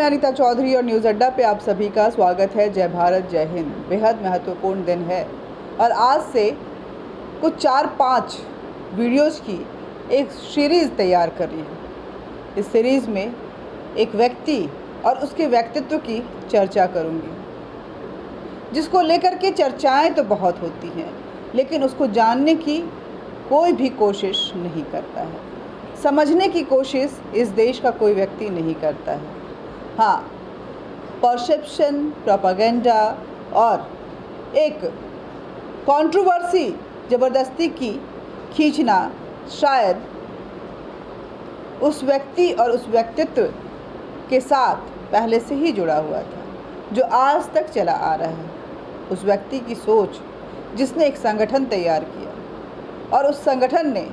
मैं अनीता चौधरी और न्यूज़ अड्डा पे आप सभी का स्वागत है। जय भारत, जय हिंद। बेहद महत्वपूर्ण दिन है और आज से कुछ 4-5 वीडियोज़ की एक सीरीज़ तैयार कर रही हूँ। इस सीरीज़ में एक व्यक्ति और उसके व्यक्तित्व की चर्चा करूँगी, जिसको लेकर के चर्चाएं तो बहुत होती हैं, लेकिन उसको जानने की कोई भी कोशिश नहीं करता है, समझने की कोशिश इस देश का कोई व्यक्ति नहीं करता है। हाँ, परसेप्शन, प्रोपेगेंडा और एक कंट्रोवर्सी ज़बरदस्ती की खींचना शायद उस व्यक्ति और उस व्यक्तित्व के साथ पहले से ही जुड़ा हुआ था, जो आज तक चला आ रहा है। उस व्यक्ति की सोच, जिसने एक संगठन तैयार किया और उस संगठन ने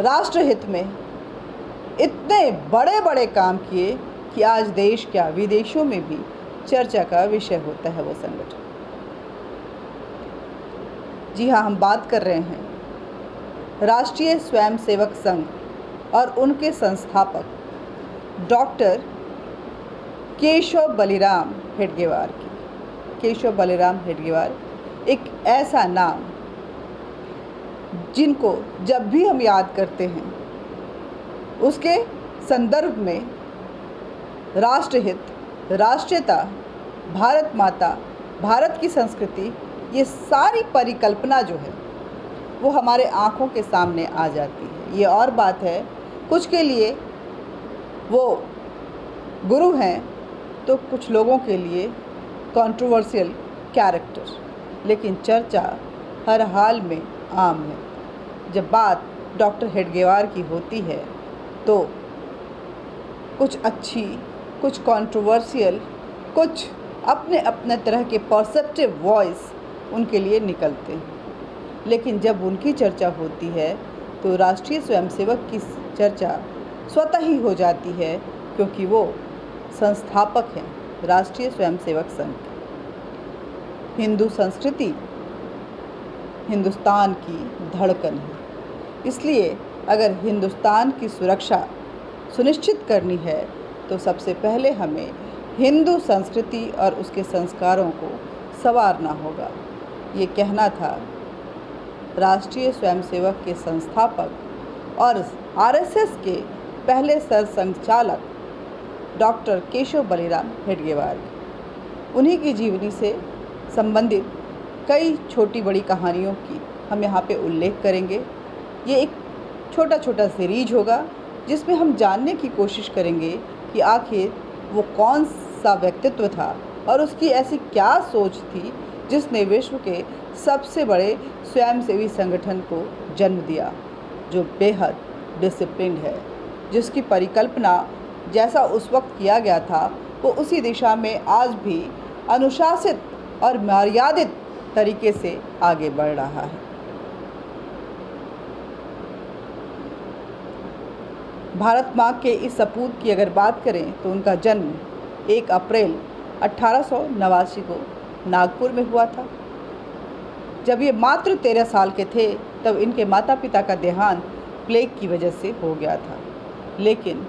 राष्ट्रहित में इतने बड़े बड़े काम किए कि आज देश क्या विदेशों में भी चर्चा का विषय होता है वो संगठन। जी हाँ, हम बात कर रहे हैं राष्ट्रीय स्वयंसेवक संघ और उनके संस्थापक डॉक्टर केशव बलिराम हेडगेवार की। केशव बलिराम हेडगेवार एक ऐसा नाम जिनको जब भी हम याद करते हैं, उसके संदर्भ में राष्ट्रहित, राष्ट्रीयता, भारत माता, भारत की संस्कृति, ये सारी परिकल्पना जो है वो हमारे आँखों के सामने आ जाती है। ये और बात है, कुछ के लिए वो गुरु हैं तो कुछ लोगों के लिए कंट्रोवर्शियल कैरेक्टर, लेकिन चर्चा हर हाल में आम है। जब बात डॉक्टर हेडगेवार की होती है तो कुछ अच्छी, कुछ कंट्रोवर्शियल, कुछ अपने अपने तरह के परसेप्टिव वॉइस उनके लिए निकलते हैं। लेकिन जब उनकी चर्चा होती है तो राष्ट्रीय स्वयंसेवक की चर्चा स्वतः ही हो जाती है, क्योंकि वो संस्थापक हैं राष्ट्रीय स्वयंसेवक संघ के। हिंदू संस्कृति हिंदुस्तान की धड़कन है, इसलिए अगर हिंदुस्तान की सुरक्षा सुनिश्चित करनी है तो सबसे पहले हमें हिंदू संस्कृति और उसके संस्कारों को संवारना होगा। ये कहना था राष्ट्रीय स्वयंसेवक के संस्थापक और आरएसएस के पहले सरसंघचालक डॉक्टर केशव बलिराम हेडगेवार की। उन्हीं की जीवनी से संबंधित कई छोटी बड़ी कहानियों की हम यहाँ पे उल्लेख करेंगे। ये एक छोटा छोटा सीरीज होगा जिसमें हम जानने की कोशिश करेंगे कि आखिर वो कौन सा व्यक्तित्व था और उसकी ऐसी क्या सोच थी जिसने विश्व के सबसे बड़े स्वयंसेवी संगठन को जन्म दिया, जो बेहद डिसिप्लिन्ड है, जिसकी परिकल्पना जैसा उस वक्त किया गया था वो उसी दिशा में आज भी अनुशासित और मर्यादित तरीके से आगे बढ़ रहा है। भारत माँ के इस सपूत की अगर बात करें तो उनका जन्म 1 अप्रैल 1889 को नागपुर में हुआ था। जब ये मात्र 13 साल के थे तब इनके माता पिता का देहांत प्लेग की वजह से हो गया था, लेकिन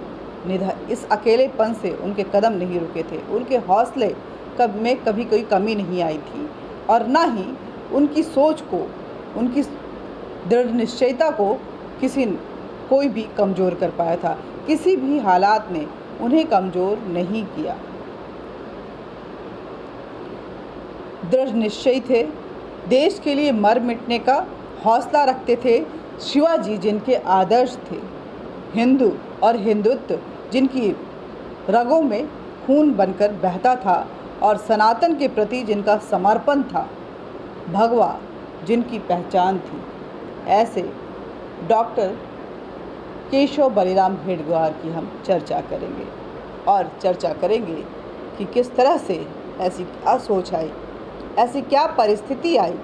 इस अकेलेपन से उनके कदम नहीं रुके थे। उनके हौसले में कभी कोई कमी नहीं आई थी और ना ही उनकी सोच को, उनकी दृढ़ निश्चयता को कोई भी कमज़ोर कर पाया था। किसी भी हालात ने उन्हें कमज़ोर नहीं किया। दृढ़ निश्चयी थे, देश के लिए मर मिटने का हौसला रखते थे। शिवाजी जिनके आदर्श थे, हिंदू और हिंदुत्व जिनकी रगों में खून बनकर बहता था और सनातन के प्रति जिनका समर्पण था, भगवा जिनकी पहचान थी, ऐसे डॉक्टर केशव बलिराम हेडगेवार की हम चर्चा करेंगे और चर्चा करेंगे कि किस तरह से ऐसी क्या सोच आई, ऐसी क्या परिस्थिति आई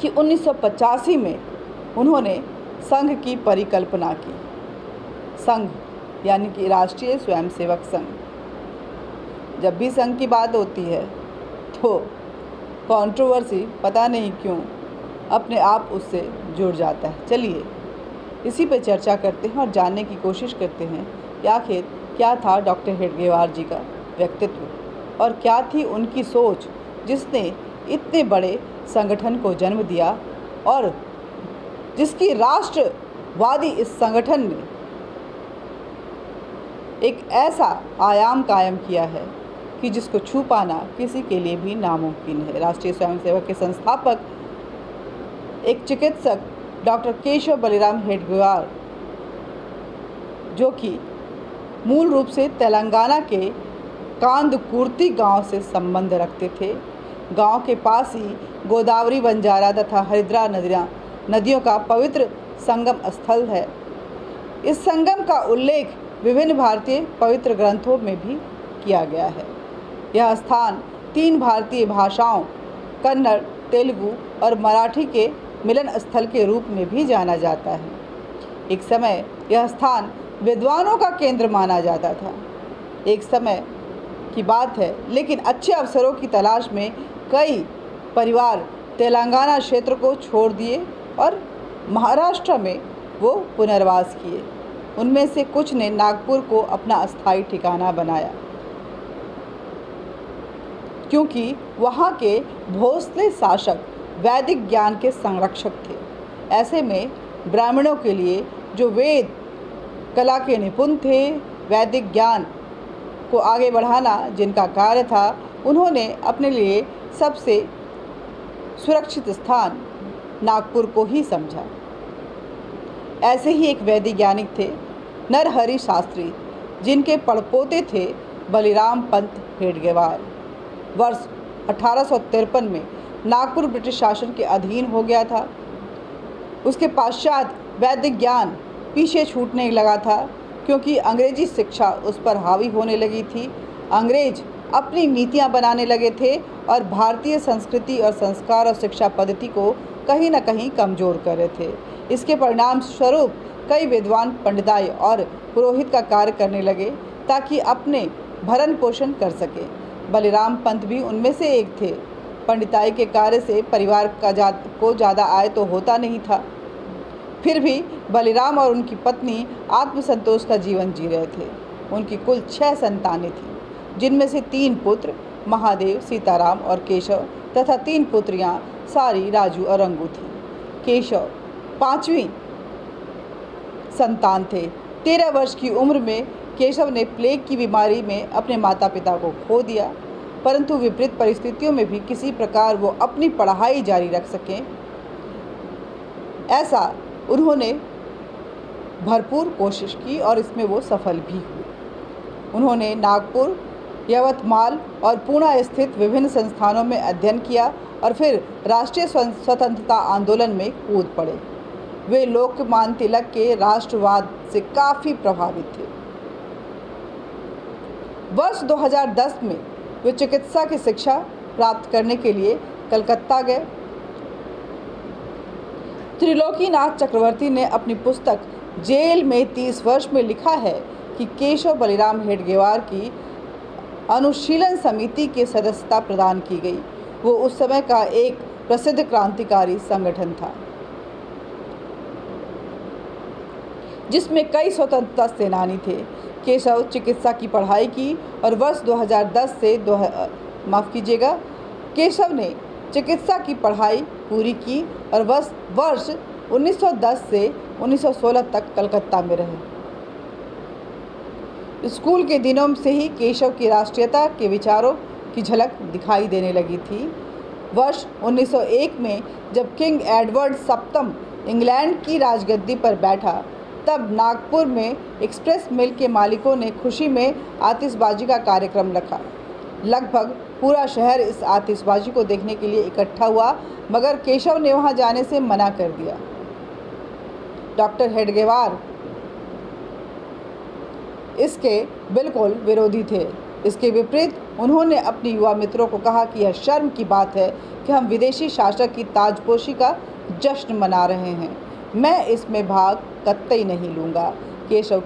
कि 1985 में उन्होंने संघ की परिकल्पना की। संघ यानी कि राष्ट्रीय स्वयंसेवक संघ। जब भी संघ की बात होती है तो कंट्रोवर्सी पता नहीं क्यों अपने आप उससे जुड़ जाता है। चलिए इसी पे चर्चा करते हैं और जानने की कोशिश करते हैं कि आखिर क्या था डॉक्टर हेडगेवार जी का व्यक्तित्व और क्या थी उनकी सोच जिसने इतने बड़े संगठन को जन्म दिया और जिसकी राष्ट्रवादी इस संगठन ने एक ऐसा आयाम कायम किया है कि जिसको छू पाना किसी के लिए भी नामुमकिन है। राष्ट्रीय स्वयंसेवक के संस्थापक एक चिकित्सक डॉक्टर केशव बलिराम हेडगेवार, जो कि मूल रूप से तेलंगाना के कांदकुर्ती गांव से संबंध रखते थे। गांव के पास ही गोदावरी, बंजारा तथा हरिद्रा नदियों का पवित्र संगम स्थल है। इस संगम का उल्लेख विभिन्न भारतीय पवित्र ग्रंथों में भी किया गया है। यह स्थान 3 भारतीय भाषाओं कन्नड़, तेलुगु और मराठी के मिलन स्थल के रूप में भी जाना जाता है। एक समय यह स्थान विद्वानों का केंद्र माना जाता था। एक समय की बात है, लेकिन अच्छे अवसरों की तलाश में कई परिवार तेलंगाना क्षेत्र को छोड़ दिए और महाराष्ट्र में वो पुनर्वास किए। उनमें से कुछ ने नागपुर को अपना अस्थायी ठिकाना बनाया, क्योंकि वहाँ के भोसले शासक वैदिक ज्ञान के संरक्षक थे। ऐसे में ब्राह्मणों के लिए जो वेद कला के निपुण थे, वैदिक ज्ञान को आगे बढ़ाना जिनका कार्य था, उन्होंने अपने लिए सबसे सुरक्षित स्थान नागपुर को ही समझा। ऐसे ही एक वैदिज्ञानिक थे नरहरि शास्त्री, जिनके पड़पोते थे बलिराम पंत हेडगेवार। वर्ष 1853 में नागपुर ब्रिटिश शासन के अधीन हो गया था। उसके पश्चात वैदिक ज्ञान पीछे छूटने लगा था, क्योंकि अंग्रेजी शिक्षा उस पर हावी होने लगी थी। अंग्रेज अपनी नीतियां बनाने लगे थे और भारतीय संस्कृति और संस्कार और शिक्षा पद्धति को कहीं न कहीं कमज़ोर कर रहे थे। इसके परिणाम स्वरूप कई विद्वान पंडिताई और पुरोहित का कार्य करने लगे ताकि अपने भरण पोषण कर सके। बलिराम पंत भी उनमें से एक थे। पंडिताई के कार्य से परिवार को ज़्यादा आय तो होता नहीं था, फिर भी बलिराम और उनकी पत्नी आत्मसंतोष का जीवन जी रहे थे। उनकी कुल 6 संतानें थीं, जिनमें से 3 पुत्र महादेव, सीताराम और केशव तथा 3 पुत्रियां सारी, राजू और रंगू थीं। केशव 5वीं संतान थे। 13 वर्ष की उम्र में केशव ने प्लेग की बीमारी में अपने माता पिता को खो दिया, परंतु विपरीत परिस्थितियों में भी किसी प्रकार वो अपनी पढ़ाई जारी रख सकें, ऐसा उन्होंने भरपूर कोशिश की और इसमें वो सफल भी हुए। उन्होंने नागपुर, यवतमाल और पुणे स्थित विभिन्न संस्थानों में अध्ययन किया और फिर राष्ट्रीय स्वतंत्रता आंदोलन में कूद पड़े। वे लोकमान्य तिलक के राष्ट्रवाद से काफ़ी प्रभावित थे। वर्ष 2010 में वे चिकित्सा की शिक्षा प्राप्त करने के लिए कलकत्ता गए। त्रिलोकीनाथ चक्रवर्ती ने अपनी पुस्तक जेल में 30 वर्ष में लिखा है कि केशव बलिराम हेडगेवार की अनुशीलन समिति की सदस्यता प्रदान की गई। वो उस समय का एक प्रसिद्ध क्रांतिकारी संगठन था, जिसमें कई स्वतंत्रता सेनानी थे। केशव चिकित्सा की पढ़ाई की और वर्ष 2010 से केशव ने चिकित्सा की पढ़ाई पूरी की और वर्ष 1910 से 1916 तक कलकत्ता में रहे। स्कूल के दिनों से ही केशव की राष्ट्रीयता के विचारों की झलक दिखाई देने लगी थी। वर्ष 1901 में जब किंग एडवर्ड सप्तम इंग्लैंड की राजगद्दी पर बैठा, तब नागपुर में एक्सप्रेस मिल के मालिकों ने खुशी में आतिशबाजी का कार्यक्रम रखा। लगभग पूरा शहर इस आतिशबाजी को देखने के लिए इकट्ठा हुआ, मगर केशव ने वहां जाने से मना कर दिया। डॉक्टर हेडगेवार इसके बिल्कुल विरोधी थे। इसके विपरीत उन्होंने अपने युवा मित्रों को कहा कि यह शर्म की बात है कि हम विदेशी शासक की ताजपोशी का जश्न मना रहे हैं। मैं इसमें भाग कतई नहीं लूँगा। केशव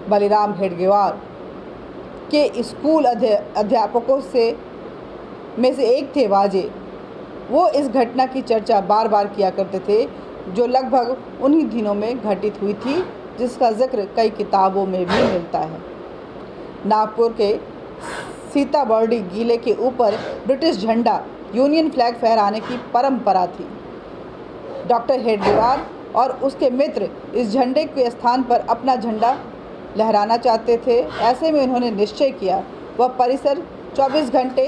बलिराम हेडगेवार के स्कूल अध्यापकों में से एक थे वाजे। वो इस घटना की चर्चा बार बार किया करते थे। जो लगभग उन्हीं दिनों में घटित हुई थी, जिसका जिक्र कई किताबों में भी मिलता है। नागपुर के सीताबर्डी किले के ऊपर ब्रिटिश झंडा यूनियन फ्लैग फहराने की परंपरा थी। डॉक्टर हेडगेवार और उसके मित्र इस झंडे के स्थान पर अपना झंडा लहराना चाहते थे। ऐसे में उन्होंने निश्चय किया वह परिसर 24 घंटे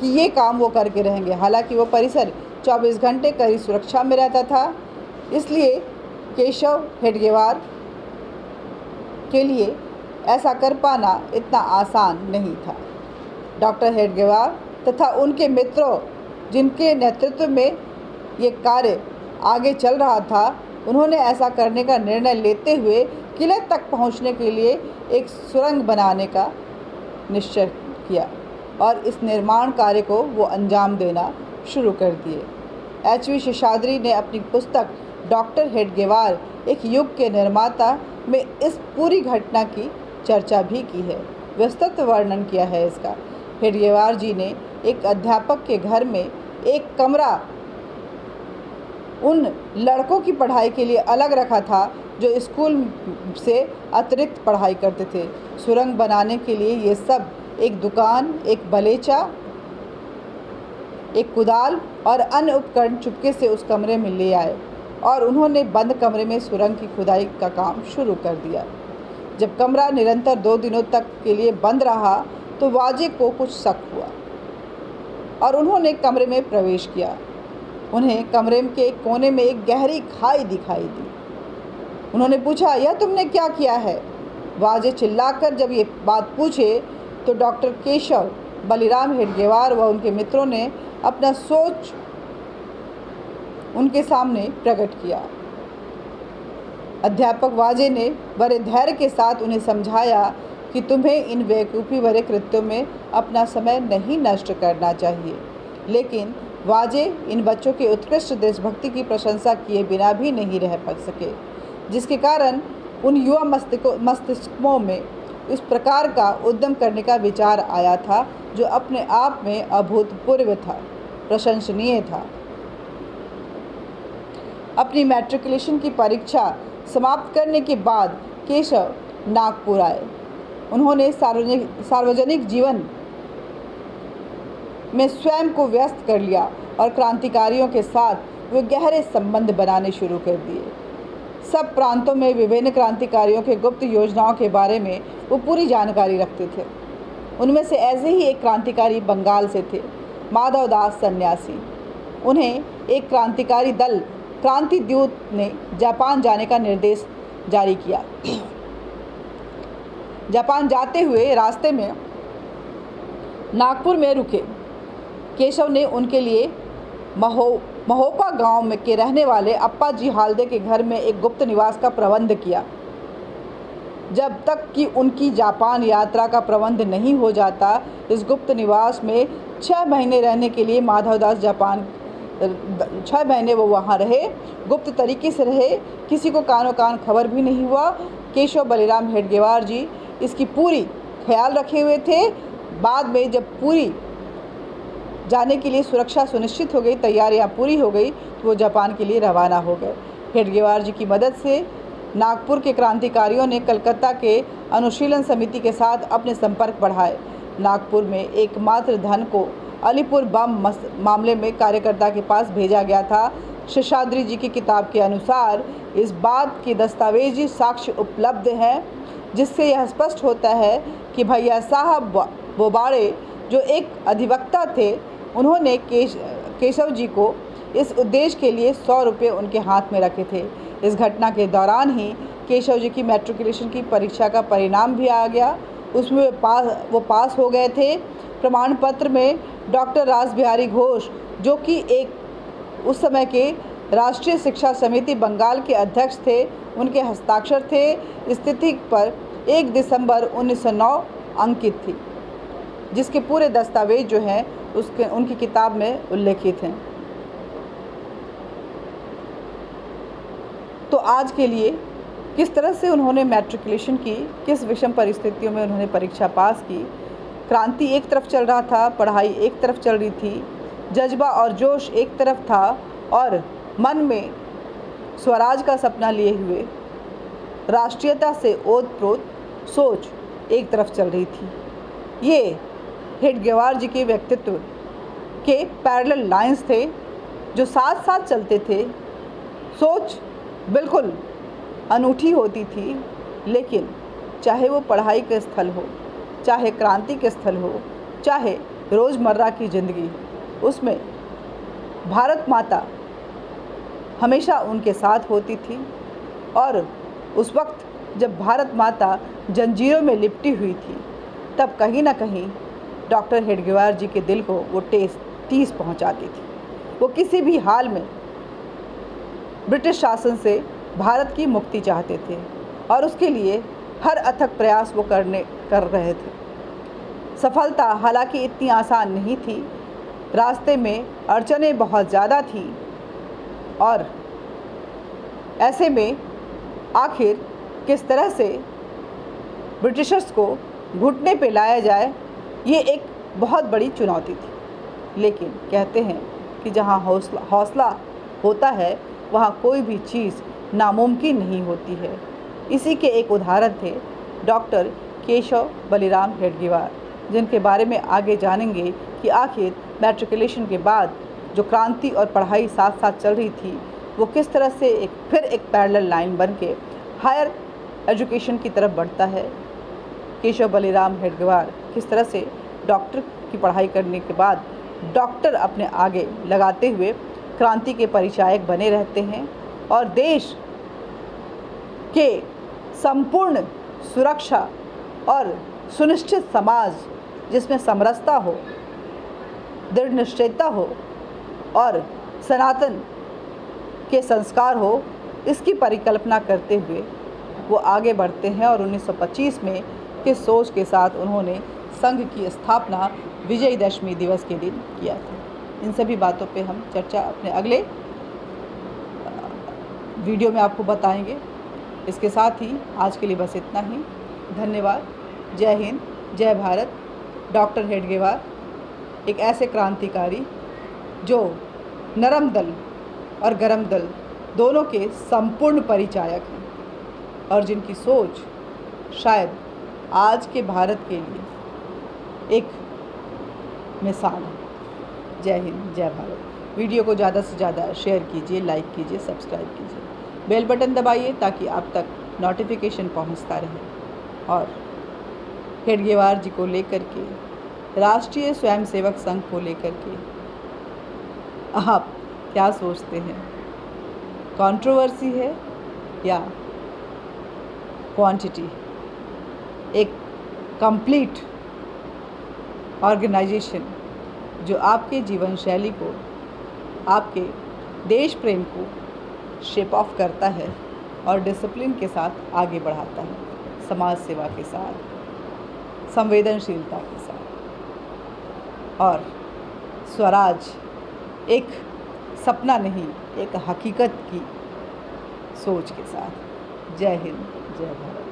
कि ये काम वो करके रहेंगे। हालांकि वो परिसर 24 घंटे कड़ी सुरक्षा में रहता था, इसलिए केशव हेडगेवार के लिए ऐसा कर पाना इतना आसान नहीं था। डॉक्टर हेडगेवार तथा उनके मित्रों, जिनके नेतृत्व में ये कार्य आगे चल रहा था, उन्होंने ऐसा करने का निर्णय लेते हुए किले तक पहुंचने के लिए एक सुरंग बनाने का निश्चय किया और इस निर्माण कार्य को वो अंजाम देना शुरू कर दिए। एच.वी. शेषाद्री ने अपनी पुस्तक डॉक्टर हेडगेवार एक युग के निर्माता में इस पूरी घटना की चर्चा भी की है, विस्तृत वर्णन किया है इसका। हेडगेवार जी ने एक अध्यापक के घर में एक कमरा उन लड़कों की पढ़ाई के लिए अलग रखा था जो स्कूल से अतिरिक्त पढ़ाई करते थे। सुरंग बनाने के लिए ये सब एक दुकान, एक बलेचा, एक कुदाल और अन्य उपकरण चुपके से उस कमरे में ले आए और उन्होंने बंद कमरे में सुरंग की खुदाई का काम शुरू कर दिया। जब कमरा निरंतर 2 दिनों तक के लिए बंद रहा तो वाजे को कुछ शक हुआ और उन्होंने कमरे में प्रवेश किया। उन्हें कमरे के एक कोने में एक गहरी खाई दिखाई दी। उन्होंने पूछा, यह तुमने क्या किया है? वाजे चिल्लाकर जब ये बात पूछे तो डॉक्टर केशव बलिराम हेडगेवार व उनके मित्रों ने अपना सोच उनके सामने प्रकट किया। अध्यापक वाजे ने बड़े धैर्य के साथ उन्हें समझाया कि तुम्हें इन बेवकूफ़ी भरे कृत्यों में अपना समय नहीं नष्ट करना चाहिए। लेकिन वाजे इन बच्चों के उत्कृष्ट देशभक्ति की प्रशंसा किए बिना भी नहीं रह सके, जिसके कारण उन युवा मस्तिष्कों में इस प्रकार का उद्यम करने का विचार आया था, जो अपने आप में अभूतपूर्व था, प्रशंसनीय था। अपनी मैट्रिकुलेशन की परीक्षा समाप्त करने के बाद केशव नागपुर आए। उन्होंने सार्वजनिक जीवन में स्वयं को व्यस्त कर लिया और क्रांतिकारियों के साथ वे गहरे संबंध बनाने शुरू कर दिए। सब प्रांतों में विभिन्न क्रांतिकारियों के गुप्त योजनाओं के बारे में वो पूरी जानकारी रखते थे। उनमें से ऐसे ही एक क्रांतिकारी बंगाल से थे, माधवदास सन्यासी। उन्हें एक क्रांतिकारी दल क्रांति दूत ने जापान जाने का निर्देश जारी किया। जापान जाते हुए रास्ते में नागपुर में रुके। केशव ने उनके लिए महोपा गांव में के रहने वाले अप्पा जी हाल्दे के घर में एक गुप्त निवास का प्रबंध किया। जब तक कि उनकी जापान यात्रा का प्रबंध नहीं हो जाता, इस गुप्त निवास में 6 महीने रहने के लिए माधवदास जापान 6 महीने वो वहाँ रहे, गुप्त तरीके से रहे, किसी को कानो कान खबर भी नहीं हुआ। केशव बलिराम हेडगेवार जी इसकी पूरी ख्याल रखे हुए थे। बाद में जब पूरी जाने के लिए सुरक्षा सुनिश्चित हो गई, तैयारियां पूरी हो गई, तो वो जापान के लिए रवाना हो गए। हेडगेवार जी की मदद से नागपुर के क्रांतिकारियों ने कलकत्ता के अनुशीलन समिति के साथ अपने संपर्क बढ़ाए। नागपुर में एकमात्र धन को अलीपुर बम मामले में कार्यकर्ता के पास भेजा गया था। शेषाद्री जी की किताब के अनुसार इस बात की दस्तावेजी साक्ष्य उपलब्ध हैं, जिससे यह स्पष्ट होता है कि भैया साहब बोबाड़े जो एक अधिवक्ता थे, उन्होंने केशव जी को इस उद्देश्य के लिए 100 रुपये उनके हाथ में रखे थे। इस घटना के दौरान ही केशव जी की मैट्रिकुलेशन की परीक्षा का परिणाम भी आ गया। उसमें वो पास हो गए थे। प्रमाण पत्र में डॉक्टर रासबिहारी घोष, जो कि एक उस समय के राष्ट्रीय शिक्षा समिति बंगाल के अध्यक्ष थे, उनके हस्ताक्षर थे। स्थिति पर 1 दिसंबर 1909 अंकित थी, जिसके पूरे दस्तावेज जो हैं उनकी किताब में उल्लेखित हैं। तो आज के लिए किस तरह से उन्होंने मैट्रिकुलेशन की, किस विषम परिस्थितियों में उन्होंने परीक्षा पास की, क्रांति एक तरफ चल रहा था, पढ़ाई एक तरफ चल रही थी, जज्बा और जोश एक तरफ था और मन में स्वराज का सपना लिए हुए राष्ट्रीयता से ओतप्रोत सोच एक तरफ चल रही थी। ये हेडगेवार जी के व्यक्तित्व के पैरेलल लाइंस थे जो साथ साथ चलते थे। सोच बिल्कुल अनूठी होती थी, लेकिन चाहे वो पढ़ाई के स्थल हो, चाहे क्रांति के स्थल हो, चाहे रोज़मर्रा की ज़िंदगी, उसमें भारत माता हमेशा उनके साथ होती थी। और उस वक्त जब भारत माता जंजीरों में लिपटी हुई थी, तब कहीं ना कहीं डॉक्टर हेडगेवार जी के दिल को वो ठेस पहुंचाती थी। वो किसी भी हाल में ब्रिटिश शासन से भारत की मुक्ति चाहते थे और उसके लिए हर अथक प्रयास वो कर रहे थे। सफलता हालांकि इतनी आसान नहीं थी, रास्ते में अड़चनें बहुत ज़्यादा थी और ऐसे में आखिर किस तरह से ब्रिटिशर्स को घुटने पे लाया जाए, ये एक बहुत बड़ी चुनौती थी। लेकिन कहते हैं कि जहाँ हौसला होता है वहाँ कोई भी चीज़ नामुमकिन नहीं होती है। इसी के एक उदाहरण थे डॉक्टर केशव बलिराम हेडगेवार, जिनके बारे में आगे जानेंगे कि आखिर मैट्रिकुलेशन के बाद जो क्रांति और पढ़ाई साथ साथ चल रही थी, वो किस तरह से एक पैरेलल लाइन बन के हायर एजुकेशन की तरफ बढ़ता है। केशव बलिराम हेडगेवार किस तरह से डॉक्टर की पढ़ाई करने के बाद डॉक्टर अपने आगे लगाते हुए क्रांति के परिचायक बने रहते हैं और देश के संपूर्ण सुरक्षा और सुनिश्चित समाज जिसमें समरसता हो, दृढ़ निश्चयता हो और सनातन के संस्कार हो, इसकी परिकल्पना करते हुए वो आगे बढ़ते हैं और 1925 में किस सोच के साथ उन्होंने संघ की स्थापना विजयदशमी दिवस के दिन किया था। इन सभी बातों पे हम चर्चा अपने अगले वीडियो में आपको बताएंगे। इसके साथ ही आज के लिए बस इतना ही। धन्यवाद। जय हिंद, जय भारत। डॉक्टर हेडगेवार एक ऐसे क्रांतिकारी जो नरम दल और गरम दल दोनों के संपूर्ण परिचायक हैं और जिनकी सोच शायद आज के भारत के लिए एक मिसाल है। जय हिंद, जय भारत। वीडियो को ज़्यादा से ज़्यादा शेयर कीजिए, लाइक कीजिए, सब्सक्राइब कीजिए, बेल बटन दबाइए ताकि आप तक नोटिफिकेशन पहुंचता रहे। और हेडगेवार जी को लेकर के, राष्ट्रीय स्वयंसेवक संघ को लेकर के आप क्या सोचते हैं? कंट्रोवर्सी है या क्वांटिटी? एक कंप्लीट ऑर्गेनाइजेशन जो आपके जीवन शैली को, आपके देश प्रेम को शेप ऑफ करता है और डिसिप्लिन के साथ आगे बढ़ाता है, समाज सेवा के साथ, संवेदनशीलता के साथ। और स्वराज एक सपना नहीं, एक हकीकत की सोच के साथ। जय हिंद, जय भारत।